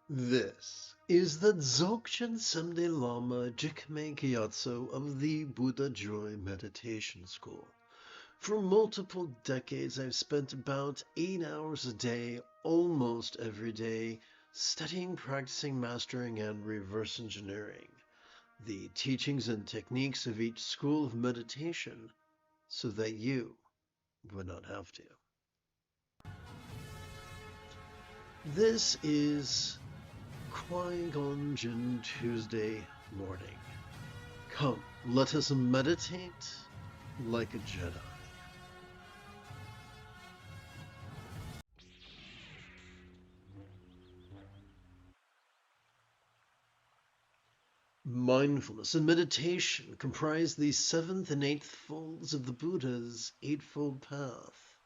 This is the Dzogchen Someday Lama Jigme Gyatso of the Buddha Joy Meditation School. For multiple decades, I've spent about 8 hours a day, almost every day, studying, practicing, mastering, and reverse engineering the teachings and techniques of each school of meditation so that you would not have to. This is Qui-Gon Jinn Tuesday morning. Come, let us meditate like a Jedi. Mindfulness and meditation comprise the seventh and eighth folds of the Buddha's Eightfold Path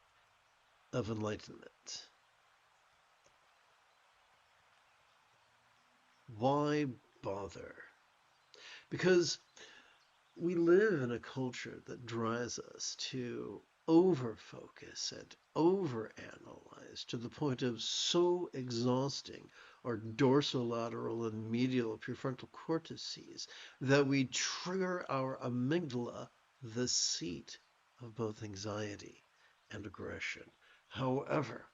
of Enlightenment. Why bother? Because we live in a culture that drives us to over-focus and over-analyze to the point of so exhausting our dorsolateral and medial prefrontal cortices that we trigger our amygdala, the seat of both anxiety and aggression. However,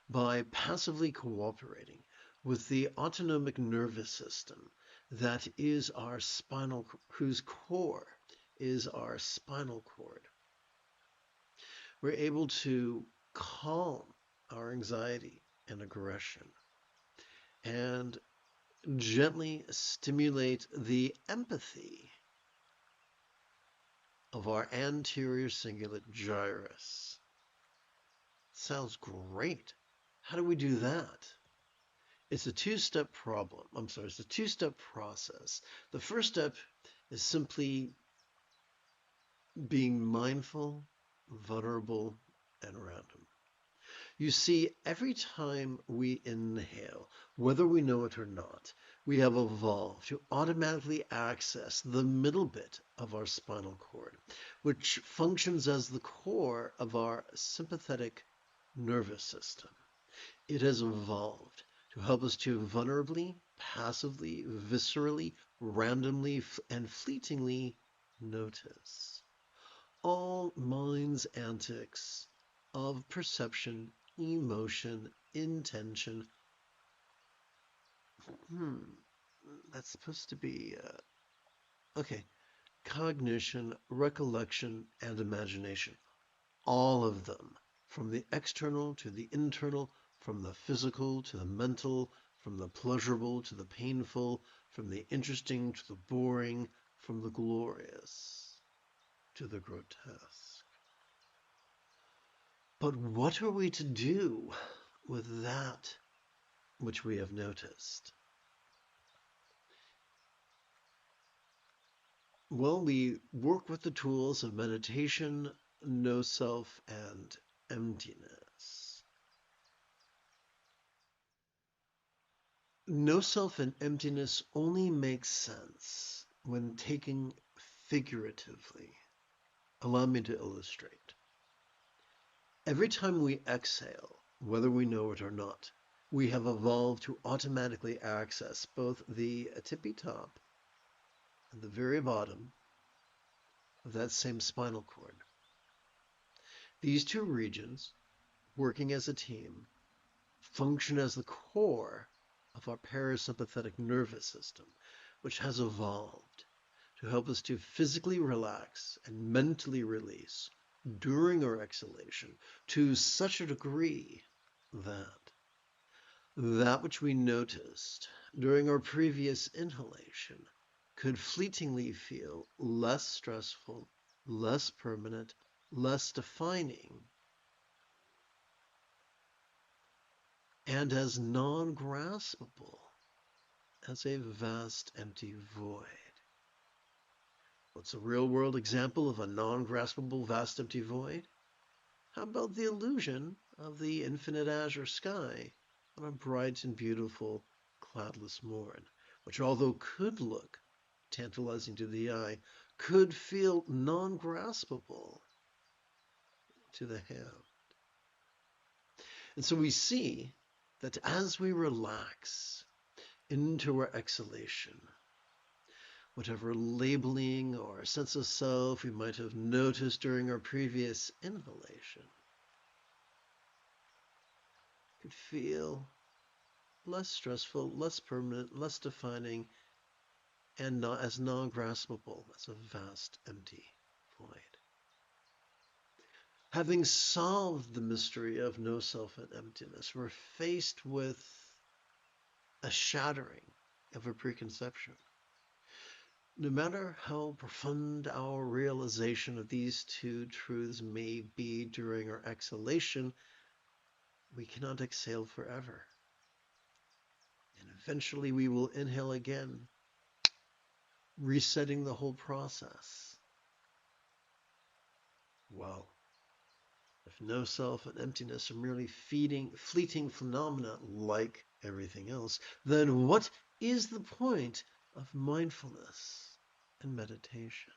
by passively cooperating with the autonomic nervous system that is our spinal, whose core is our spinal cord, we're able to calm our anxiety and aggression and gently stimulate the empathy of our anterior cingulate gyrus. Sounds great. How do we do that? It's a two-step it's a two-step process. The first step is simply being mindful, vulnerable, and random. You see, every time we inhale, whether we know it or not, we have evolved to automatically access the middle bit of our spinal cord, which functions as the core of our sympathetic nervous system. It has evolved to help us to vulnerably, passively, viscerally, randomly, and fleetingly notice all mind's antics of perception, emotion, intention. That's supposed to be, cognition, recollection, and imagination. All of them, from the external to the internal, from the physical to the mental, from the pleasurable to the painful, from the interesting to the boring, from the glorious to the grotesque. But what are we to do with that which we have noticed? Well, we work with the tools of meditation, no self, and emptiness. No self and emptiness only makes sense when taken figuratively. Allow me to illustrate. Every time we exhale, whether we know it or not, we have evolved to automatically access both the tippy top and the very bottom of that same spinal cord. These two regions, working as a team, function as the core of our parasympathetic nervous system, which has evolved to help us to physically relax and mentally release during our exhalation to such a degree that which we noticed during our previous inhalation could fleetingly feel less stressful, less permanent, less defining, and as non-graspable as a vast empty void. What's a real-world example of a non-graspable vast empty void? How about the illusion of the infinite azure sky on a bright and beautiful cloudless morn, which although could look tantalizing to the eye, could feel non-graspable to the hand. And so we see that as we relax, into our exhalation. Whatever labeling or sense of self we might have noticed during our previous inhalation could feel less stressful, less permanent, less defining, and not as non-graspable as a vast empty void. Having solved the mystery of no self and emptiness, we're faced with a shattering of a preconception. No matter how profound our realization of these two truths may be during our exhalation, we cannot exhale forever. And eventually we will inhale again, resetting the whole process. Well, if no self and emptiness are merely fleeting phenomena like everything else, then what is the point of mindfulness and meditation?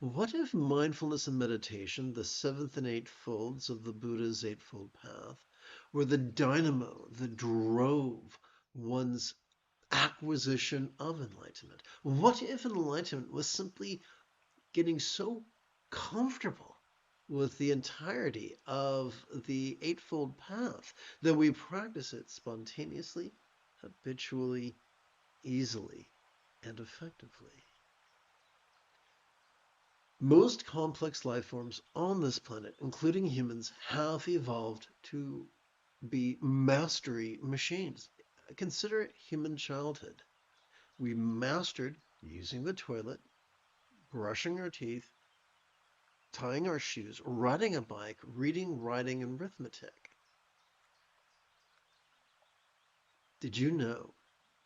What if mindfulness and meditation, the seventh and eighth folds of the Buddha's Eightfold Path, were the dynamo that drove one's acquisition of enlightenment? What if enlightenment was simply getting so comfortable with the entirety of the Eightfold Path that we practice it spontaneously, habitually, easily, and effectively? Most complex life forms on this planet, including humans, have evolved to be mastery machines. Consider human childhood. We mastered using the toilet, brushing our teeth, tying our shoes, riding a bike, reading, writing, and arithmetic. Did you know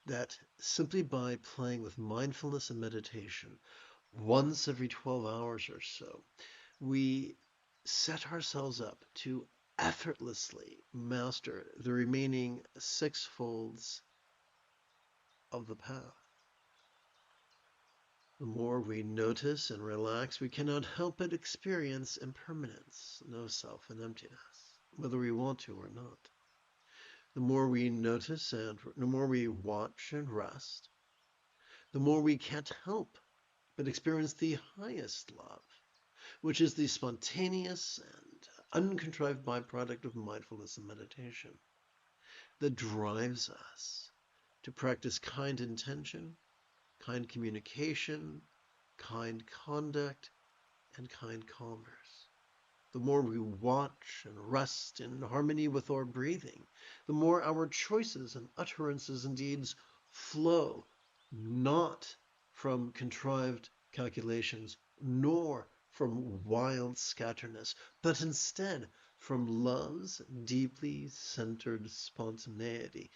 that simply by playing with mindfulness and meditation once every 12 hours or so, we set ourselves up to effortlessly master the remaining six folds of the path? The more we notice and relax, we cannot help but experience impermanence, no self and emptiness, whether we want to or not. The more we notice and the more we watch and rest, the more we can't help but experience the highest love, which is the spontaneous and uncontrived byproduct of mindfulness and meditation that drives us to practice kind intention, kind communication, kind conduct, and kind commerce. The more we watch and rest in harmony with our breathing, the more our choices and utterances and deeds flow, not from contrived calculations, nor from wild scatterness, but instead from love's deeply centered spontaneity.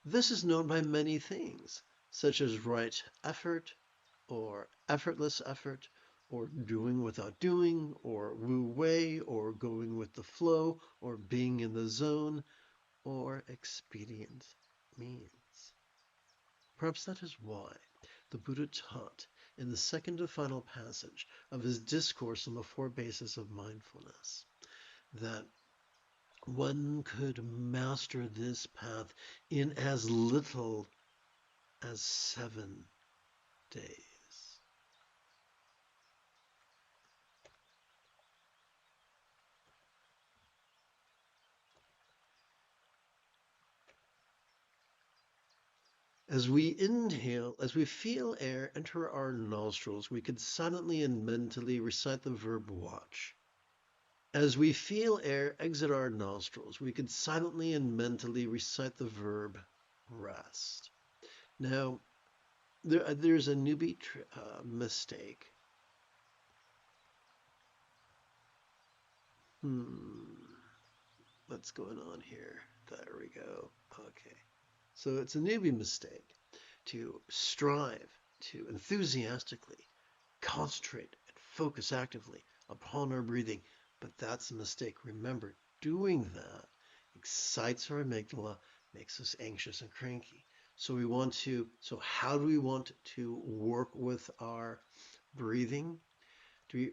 This is known by many things, such as right effort, or effortless effort, or doing without doing, or wu wei, or going with the flow, or being in the zone, or expedient means. Perhaps that is why the Buddha taught in the second and final passage of his discourse on the four bases of mindfulness that one could master this path in as little as 7 days. As we inhale, as we feel air enter our nostrils, we could silently and mentally recite the verb watch. As we feel air exit our nostrils, we could silently and mentally recite the verb rest. Now, there's a newbie mistake. What's going on here? There we go. Okay. So it's a newbie mistake to strive to enthusiastically concentrate and focus actively upon our breathing. But that's a mistake. Remember, doing that excites our amygdala, makes us anxious and cranky. So how do we want to work with our breathing?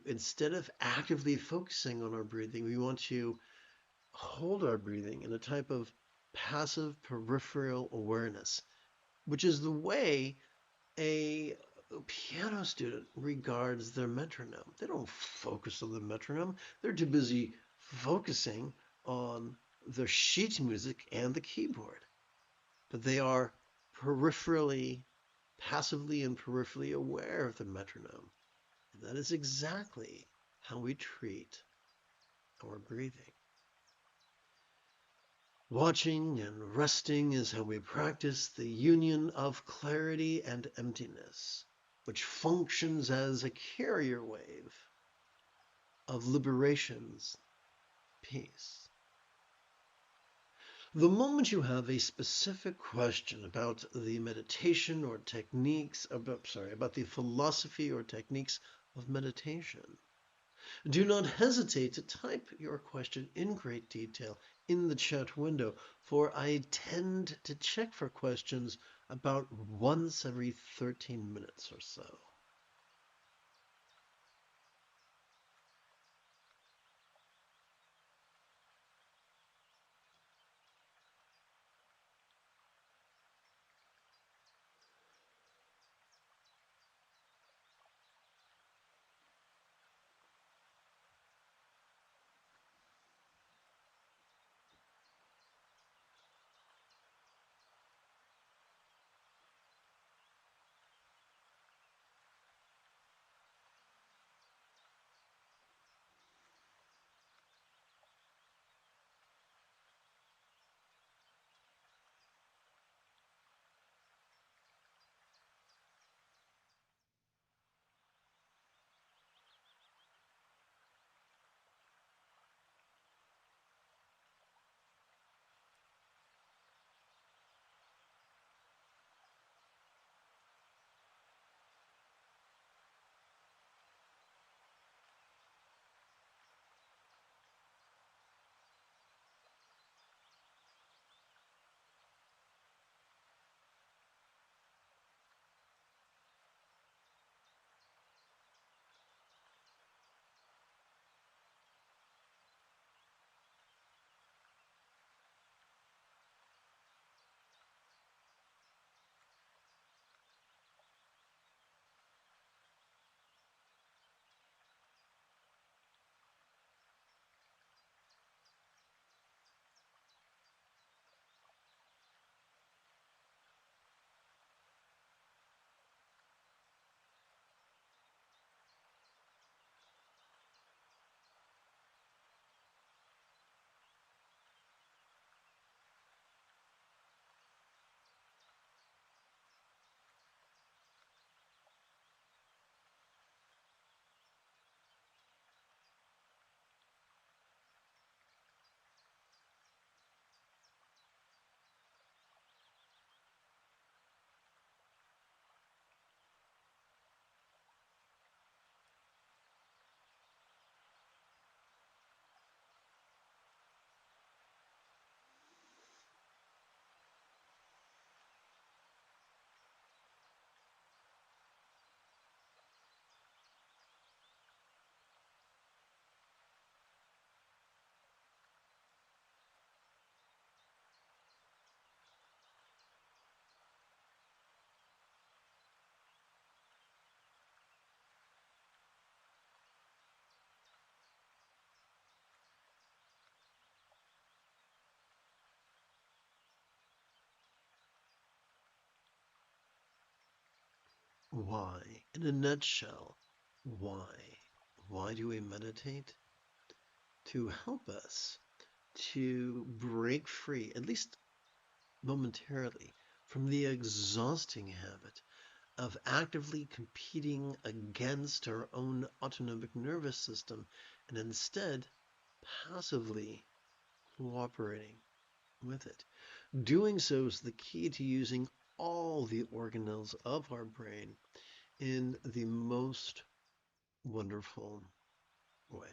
Instead of actively focusing on our breathing, we want to hold our breathing in a type of passive peripheral awareness, which is the way a piano student regards their metronome. They don't focus on the metronome. They're too busy focusing on their sheet music and the keyboard. But they are passively and peripherally aware of the metronome. And that is exactly how we treat our breathing. Watching and resting is how we practice the union of clarity and emptiness, which functions as a carrier wave of liberation's peace. The moment you have a specific question about the meditation or techniques, about the philosophy or techniques of meditation, do not hesitate to type your question in great detail in the chat window, for I tend to check for questions about once every 13 minutes or so. Why? In a nutshell, why? Why do we meditate? To help us to break free, at least momentarily, from the exhausting habit of actively competing against our own autonomic nervous system and instead passively cooperating with it. Doing so is the key to using all the organelles of our brain in the most wonderful way.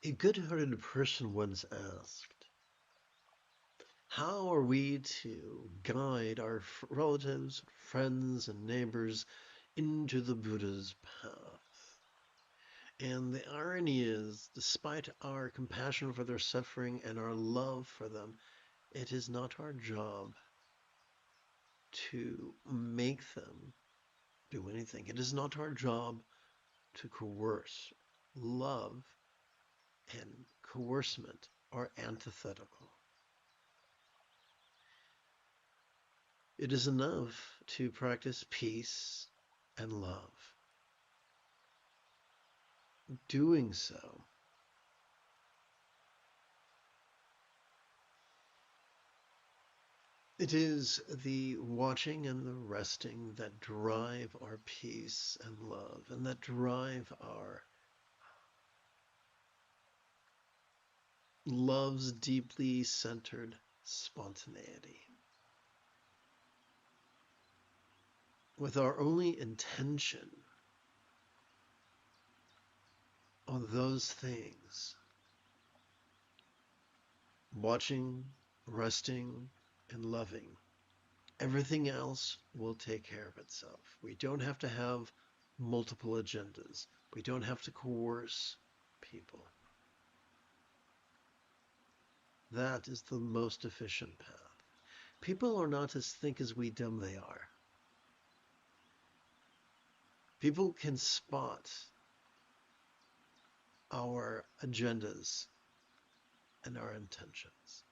A good-hearted person once asked, how are we to guide our relatives, friends, and neighbors into the Buddha's path? And the irony is, despite our compassion for their suffering and our love for them, it is not our job to make them do anything. It is not our job to coerce. Love and coercement are antithetical. It is enough to practice peace and love. Doing so it is the watching and the resting that drive our peace and love, and that drive our love's deeply centered spontaneity. With our only intention on those things, watching, resting, and loving, everything else will take care of itself. We don't have to have multiple agendas. We don't have to coerce people. That is the most efficient path. People are not as thick as we dumb they are. People can spot our agendas and our intentions.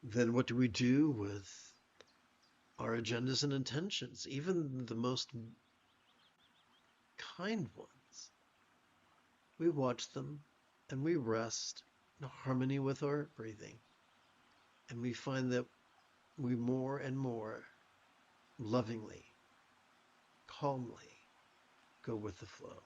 Then what do we do with our agendas and intentions, even the most kind ones? We watch them and we rest in harmony with our breathing. And we find that we more and more lovingly, calmly go with the flow.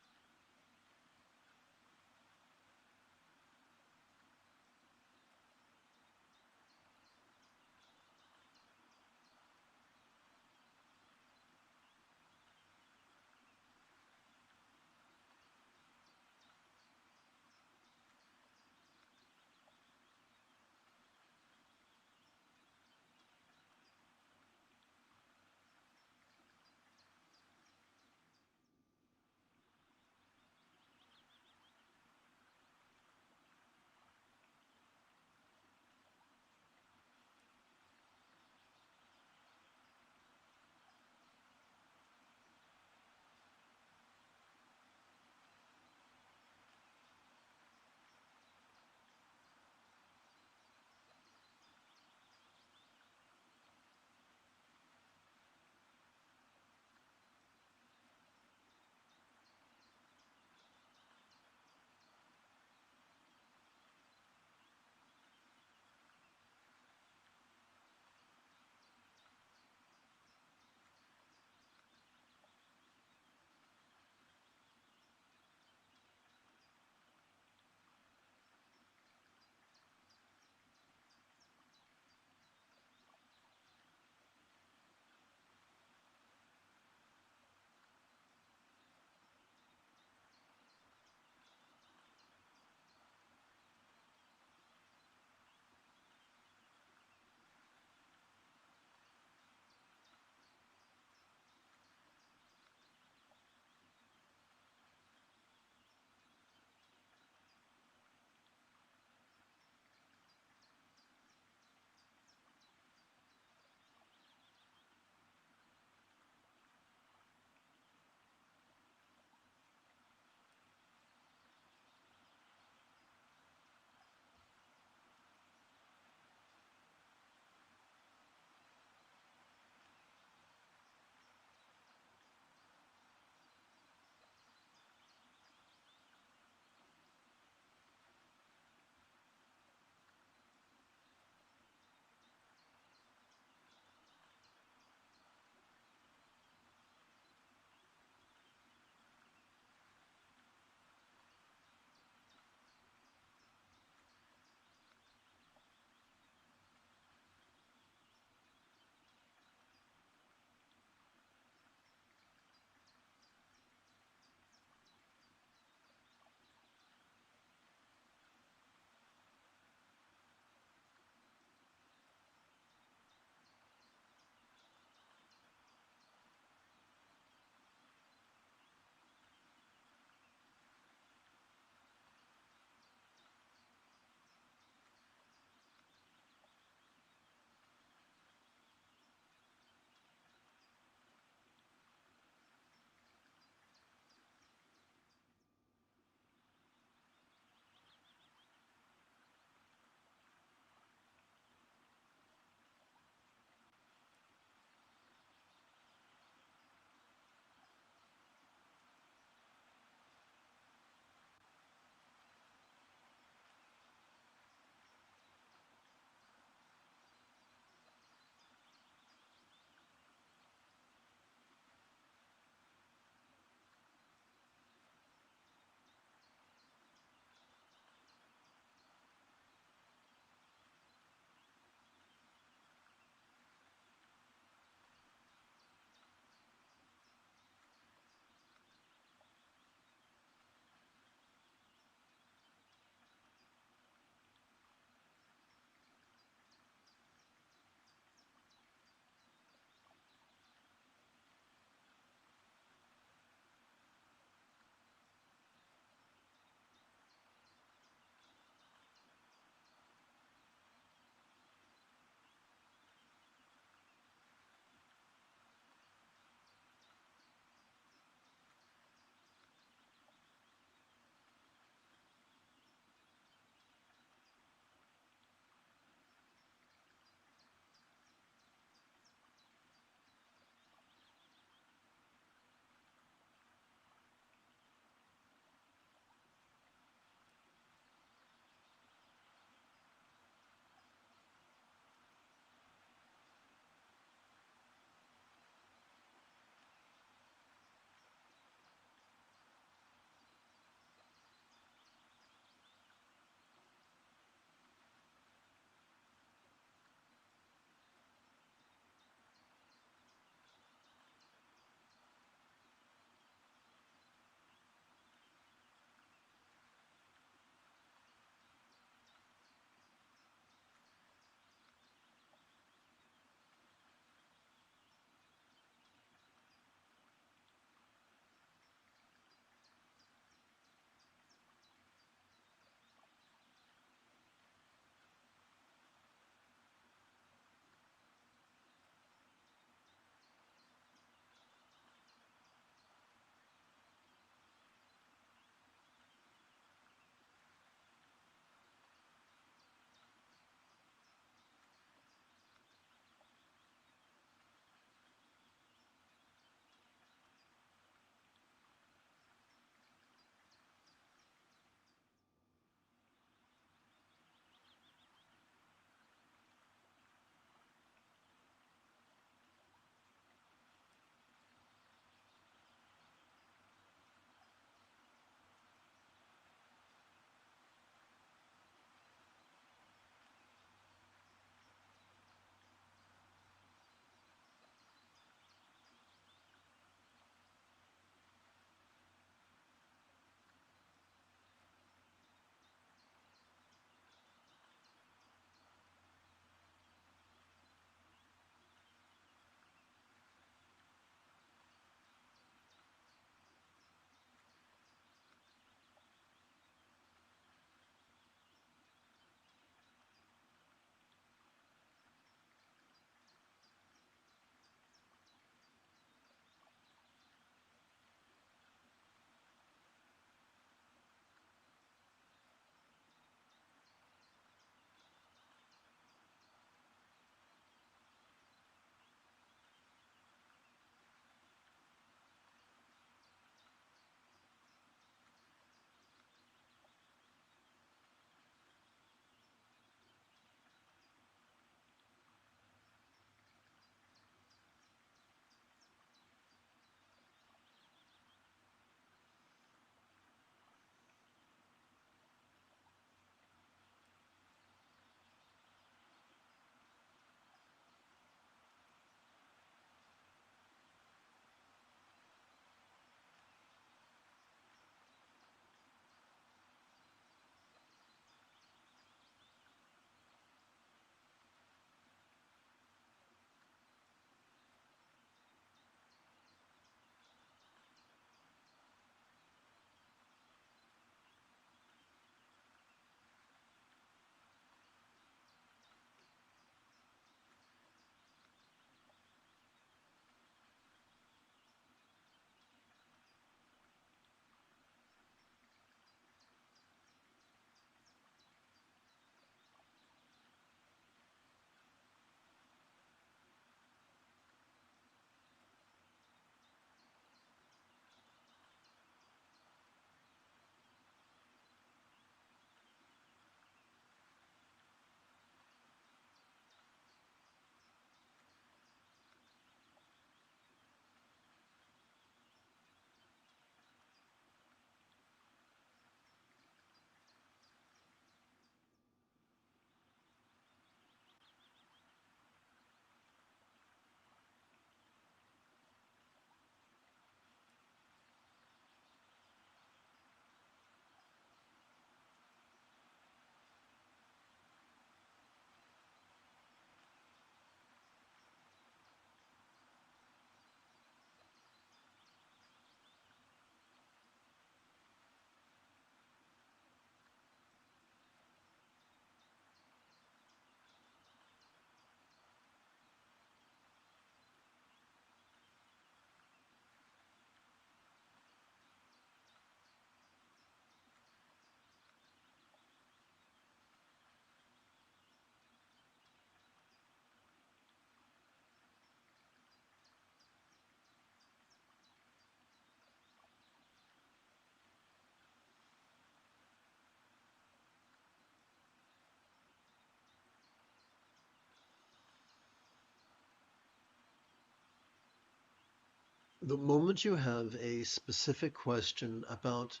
The moment you have a specific question about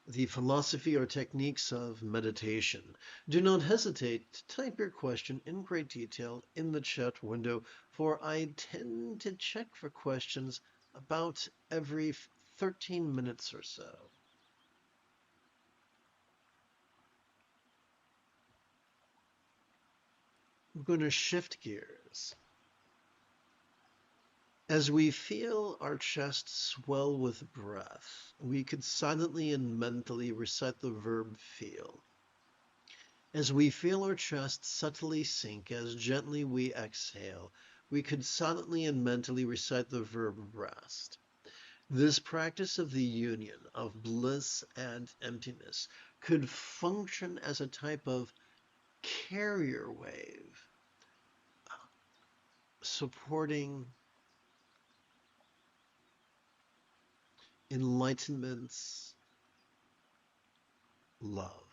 the philosophy or techniques of meditation, do not hesitate to type your question in great detail in the chat window, for I tend to check for questions about every 13 minutes or so. I'm going to shift gears. As we feel our chest swell with breath, we could silently and mentally recite the verb feel. As we feel our chest subtly sink as gently we exhale, we could silently and mentally recite the verb rest. This practice of the union of bliss and emptiness could function as a type of carrier wave, supporting enlightenment's love.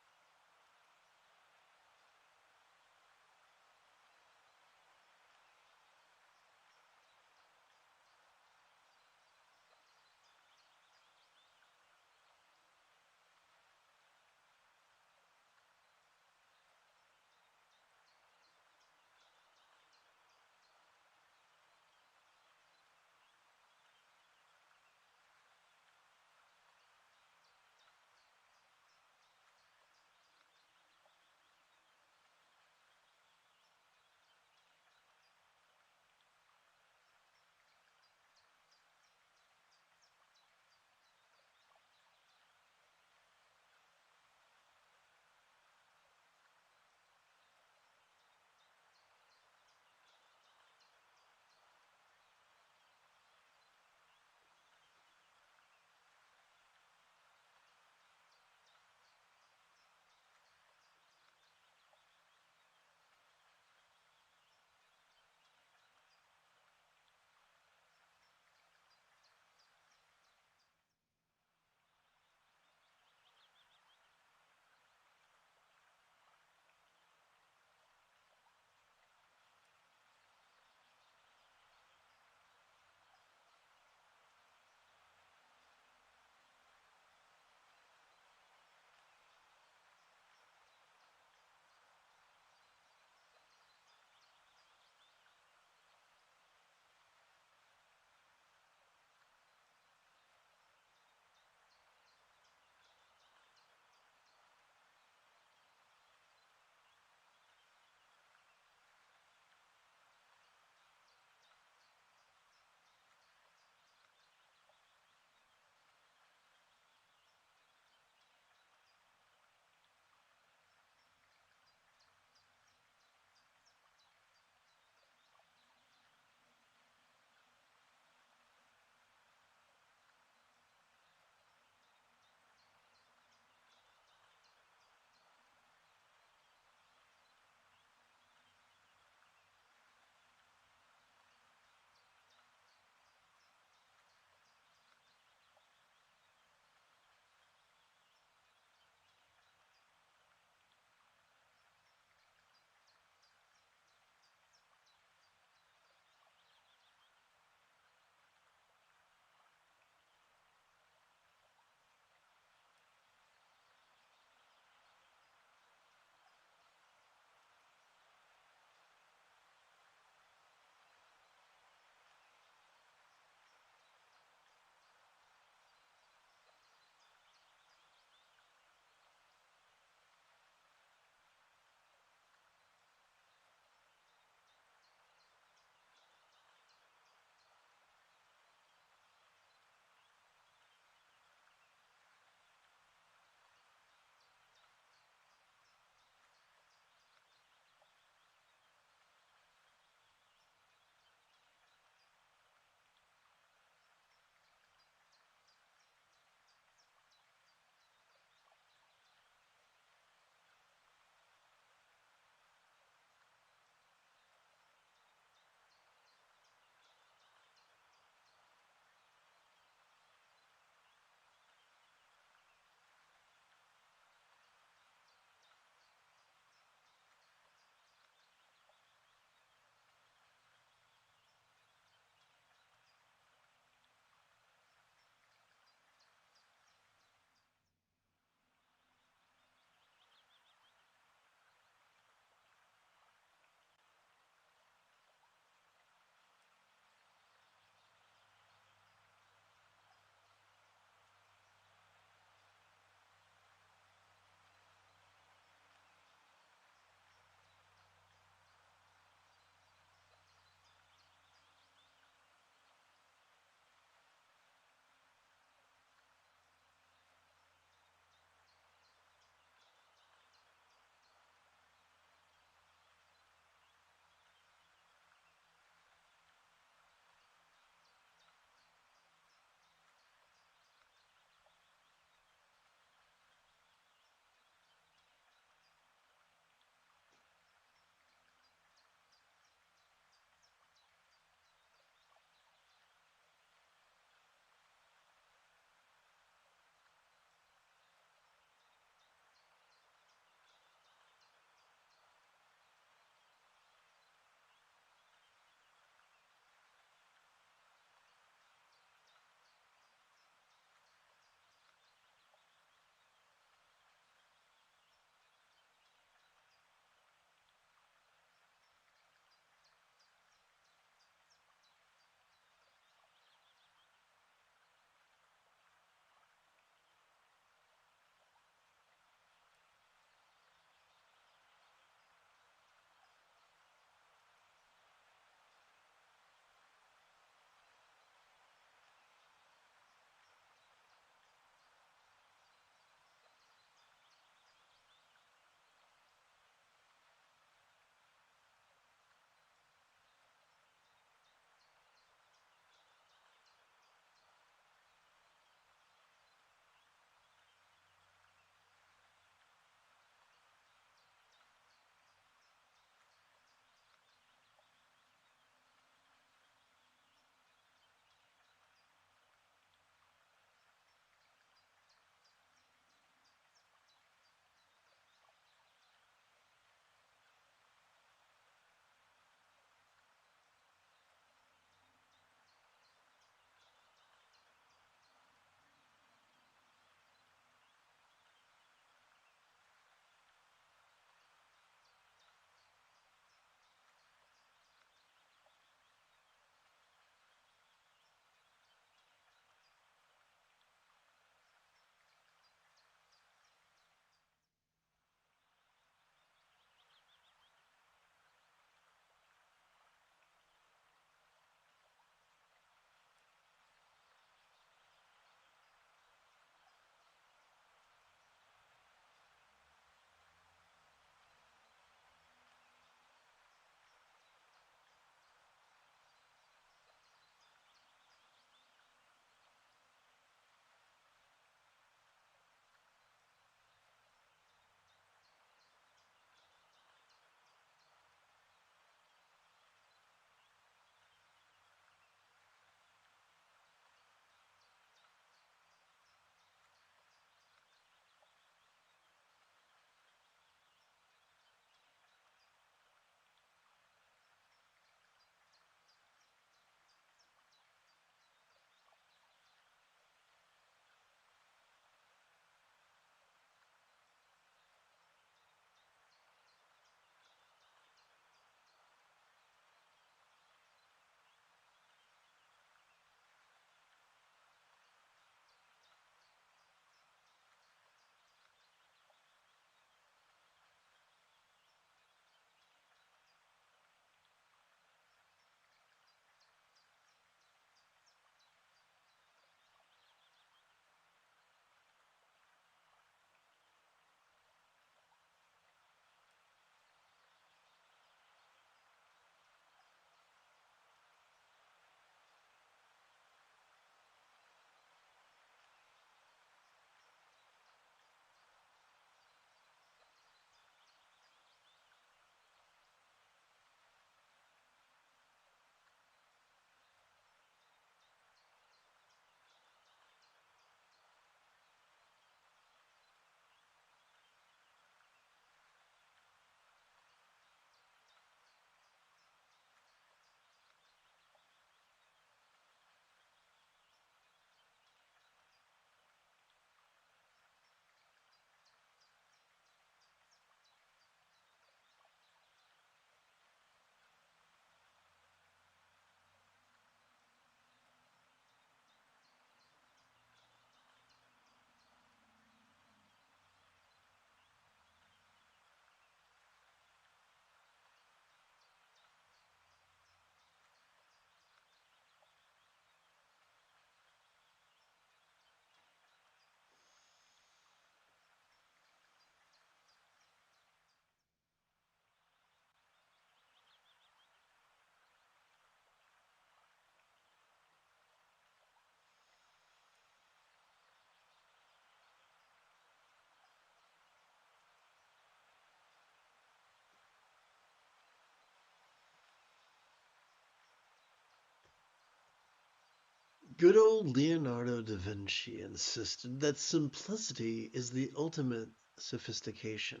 Good old Leonardo da Vinci insisted that simplicity is the ultimate sophistication.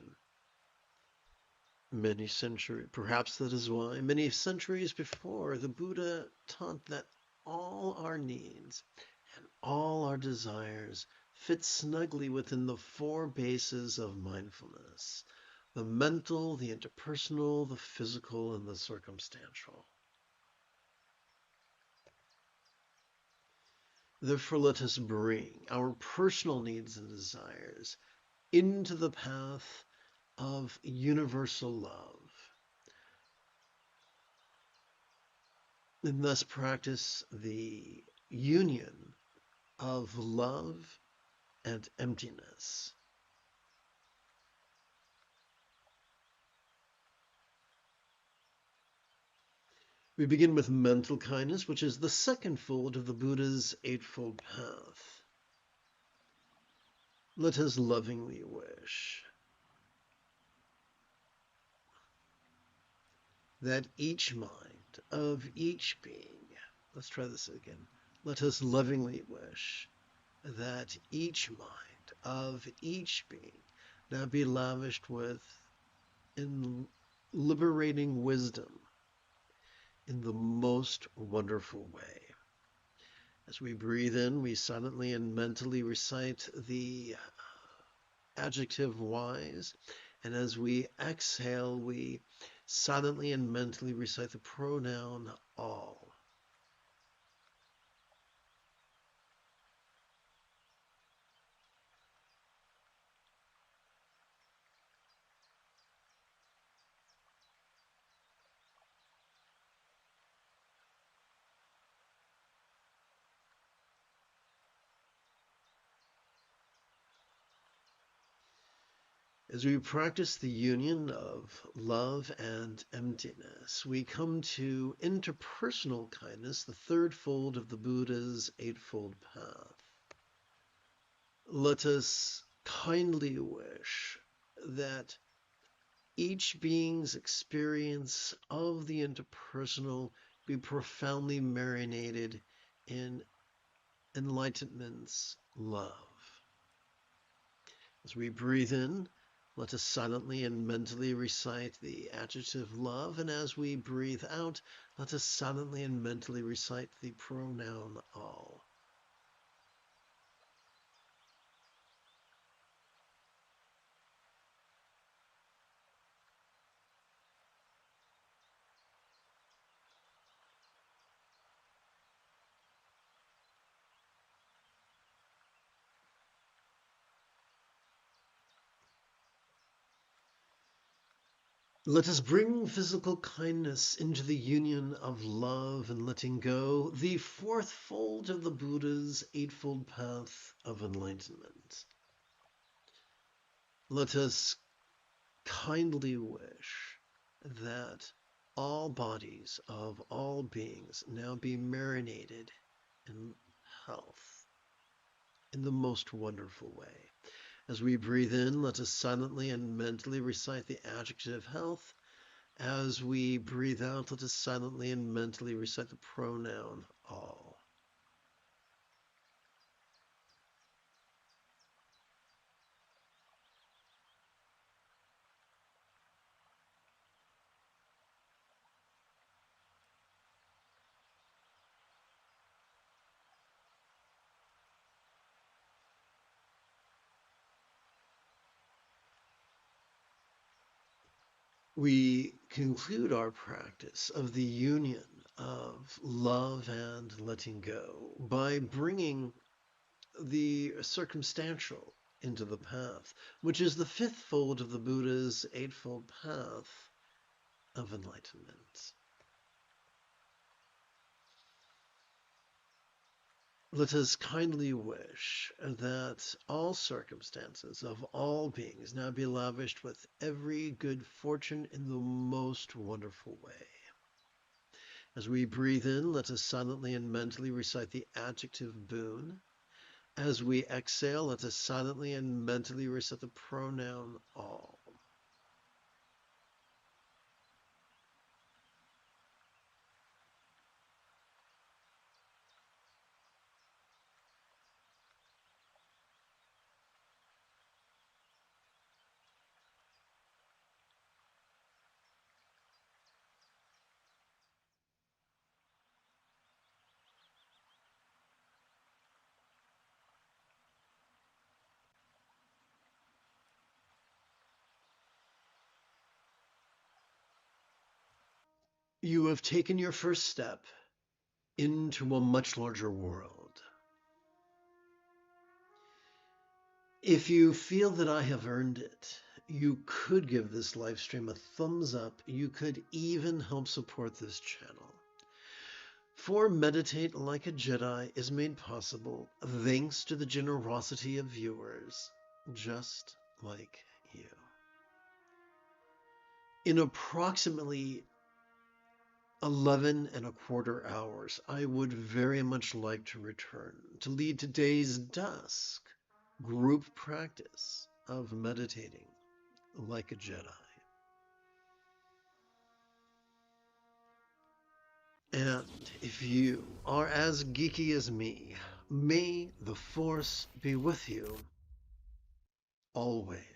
Perhaps that is why, many centuries before, the Buddha taught that all our needs and all our desires fit snugly within the four bases of mindfulness: the mental, the interpersonal, the physical, and the circumstantial. Therefore, let us bring our personal needs and desires into the path of universal love, and thus practice the union of love and emptiness. We begin with mental kindness, which is the second fold of the Buddha's Eightfold Path. Let us lovingly wish that each mind of each being, let's try this again. Let us lovingly wish that each mind of each being now be lavished with in liberating wisdom in the most wonderful way. As we breathe in, we silently and mentally recite the adjective wise, and as we exhale, we silently and mentally recite the pronoun all. As we practice the union of love and emptiness, we come to interpersonal kindness, the third fold of the Buddha's Eightfold Path. Let us kindly wish that each being's experience of the interpersonal be profoundly marinated in enlightenment's love. As we breathe in, let us silently and mentally recite the adjective love, and as we breathe out, let us silently and mentally recite the pronoun all. Let us bring physical kindness into the union of love and letting go, the fourth fold of the Buddha's Eightfold Path of enlightenment. Let us kindly wish that all bodies of all beings now be marinated in health in the most wonderful way. As we breathe in, let us silently and mentally recite the adjective health. As we breathe out, let us silently and mentally recite the pronoun all. We conclude our practice of the union of love and letting go by bringing the circumstantial into the path, which is the fifth fold of the Buddha's Eightfold Path of enlightenment. Let us kindly wish that all circumstances of all beings now be lavished with every good fortune in the most wonderful way. As we breathe in, let us silently and mentally recite the adjective boon. As we exhale, let us silently and mentally recite the pronoun all. you have taken your first step into a much larger world. If you feel that I have earned it, you could give this live stream a thumbs up. You could even help support this channel. For Meditate Like a Jedi is made possible thanks to the generosity of viewers just like you. In approximately 11¼ hours, I would very much like to return to lead today's dusk group practice of meditating like a Jedi. And if you are as geeky as me, may the Force be with you always.